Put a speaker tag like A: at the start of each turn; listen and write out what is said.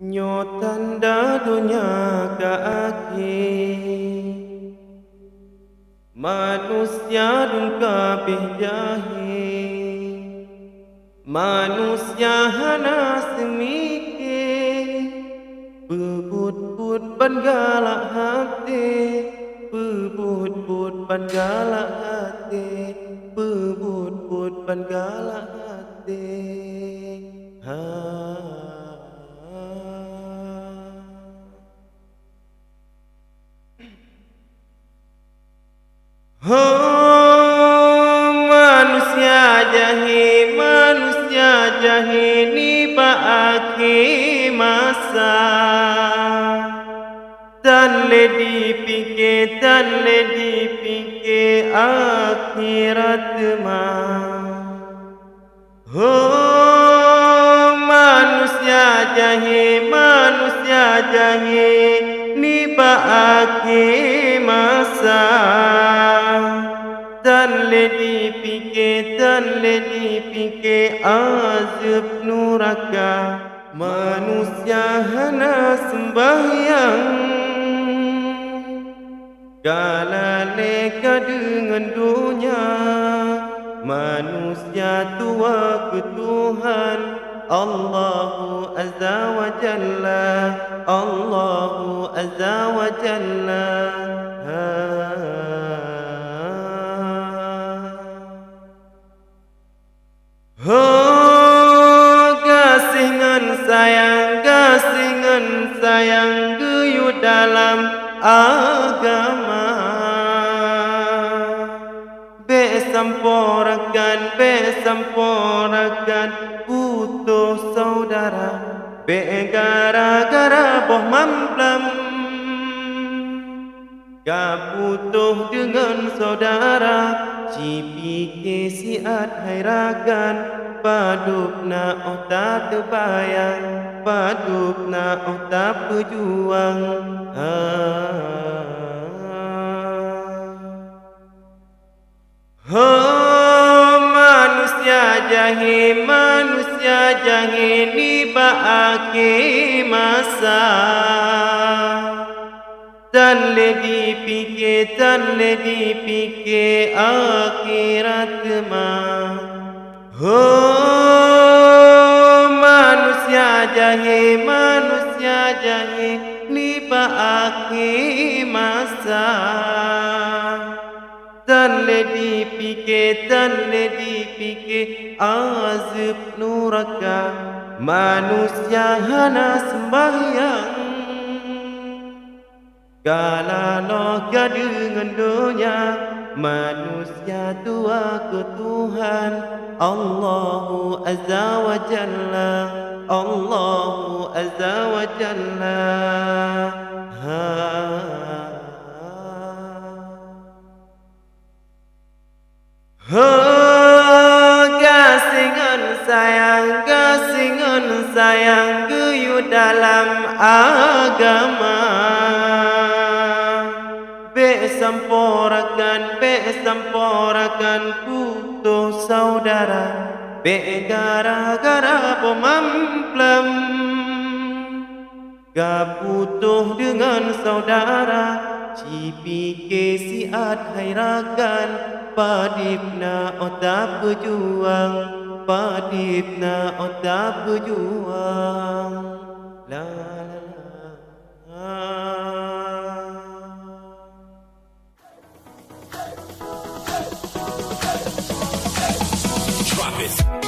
A: Nyo tanda dunia ke akhir, manusia dun kabeh jahil, manusia hana semikir, bebut-but ban galak hati, bebut-but ban galak hati, bebut-but ban galak hati. Manusia jahil ni baakhir masa, tan le dipikir akhirat mah. Manusia jahil ni baakhir masa, tan le dipikir azab neraka. Manusia hana sembahyang, kalah leka dengan dunia. Manusia tua ke Tuhan Allahu Azza wa Jalla, Allahu Azza wa Jalla. Gasingan sayang geyu dalam agama, besamporakan putus saudara, gara-gara boh mamplam. Kaputuh dengan saudara, cipike siat hairakan, padupna otak terbayang, padupna otak berjuang. Manusia jahil ni baakhir masa, tan le dipikir akhirat mah. Manusia jahil ni baakhir masa, tan le dipikir azab neraka. Manusia hana sembahyang, kalah loka dengan dunia. Manusia tua ke Tuhan Allahu Azza wa Jalla, Allahu Azza wa Jalla. Gasingan sayang geyu dalam agama, besamporakan putus saudara, gara-gara pemamplam. Kaputuh dengan saudara, cipike siat hairakan, padipna otak berjuang, padipna otak berjuang. La la la. Drop it.